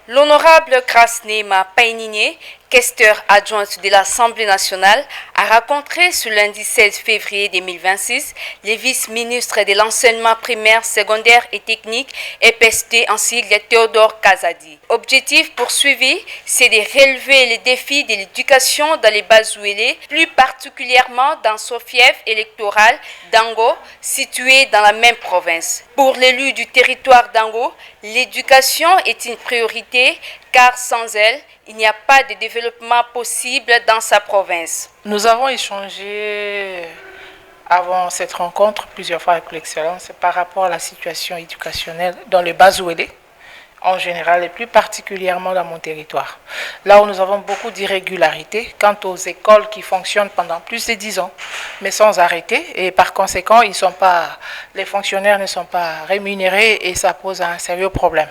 L'honorable Krasnema Paininié, questeur adjointe de l'Assemblée nationale, a rencontré ce lundi 16 février 2026 les vice-ministres de l'enseignement primaire, secondaire et technique EPST ainsi que Théodore Kazadi. Objectif poursuivi, c'est de relever les défis de l'éducation dans les Bazouélé, plus particulièrement dans son fief électoral d'Ango, situé dans la même province. Pour l'élu du territoire d'Ango, l'éducation est une priorité car sans elle, il n'y a pas de développement possible dans sa province. Nous avons échangé avant cette rencontre plusieurs fois avec l'Excellence par rapport à la situation éducationnelle dans le Bazouélé en général et plus particulièrement dans mon territoire. Là où nous avons beaucoup d'irrégularités quant aux écoles qui fonctionnent pendant plus de 10 ans, mais sans arrêter. Et par conséquent, les fonctionnaires ne sont pas rémunérés et ça pose un sérieux problème.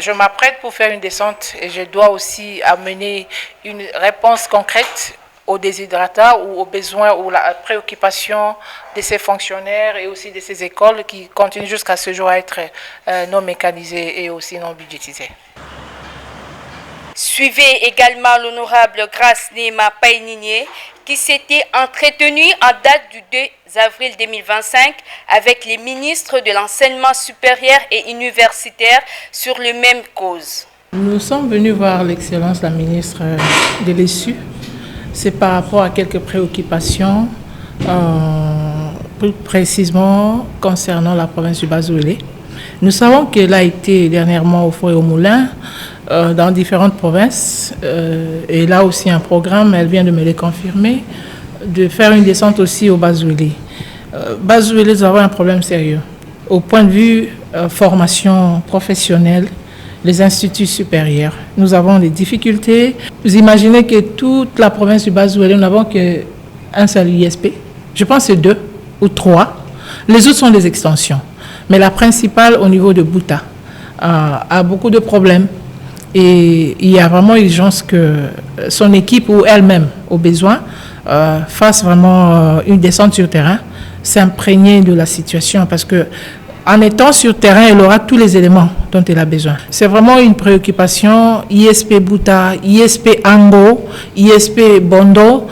Je m'apprête pour faire une descente et je dois aussi amener une réponse concrète aux déshydratats ou aux besoins ou la préoccupation de ces fonctionnaires et aussi de ces écoles qui continuent jusqu'à ce jour à être non mécanisées et aussi non budgétisées. Suivez également l'honorable Krasnema Paininié qui s'était entretenu en date du 2 avril 2025 avec les ministres de l'enseignement supérieur et universitaire sur les mêmes causes. Nous sommes venus voir l'Excellence, la ministre de l'ESU. C'est par rapport à quelques préoccupations, plus précisément concernant la province du Bazouélé. Nous savons qu'elle a été dernièrement au four et au moulin dans différentes provinces. Et là aussi un programme, elle vient de me le confirmer, de faire une descente aussi au Bazouélé. Bazouélé, nous avons un problème sérieux. Au point de vue formation professionnelle, les instituts supérieurs. Nous avons des difficultés. Vous imaginez que toute la province du Bazouélé, nous n'avons qu'un seul ISP. Je pense que c'est 2 ou 3. Les autres sont des extensions. Mais la principale, au niveau de Bouta, a beaucoup de problèmes. Et il y a vraiment urgence que son équipe ou elle-même, au besoin, fasse vraiment une descente sur terrain, s'imprégner de la situation parce que en étant sur terrain, elle aura tous les éléments dont elle a besoin. C'est vraiment une préoccupation. ISP Bouta, ISP Ango, ISP Bondo,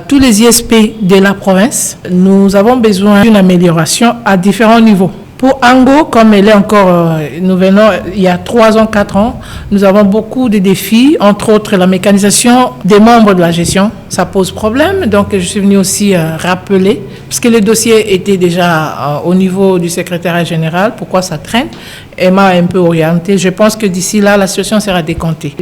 tous les ISP de la province. Nous avons besoin d'une amélioration à différents niveaux. Pour Ango, comme elle est encore, nous venons il y a 3 ans, 4 ans, nous avons beaucoup de défis, entre autres la mécanisation des membres de la gestion. Ça pose problème, donc je suis venue aussi rappeler, puisque le dossier était déjà au niveau du secrétariat général, pourquoi ça traîne. Elle m'a un peu orientée. Je pense que d'ici là, la situation sera décomptée.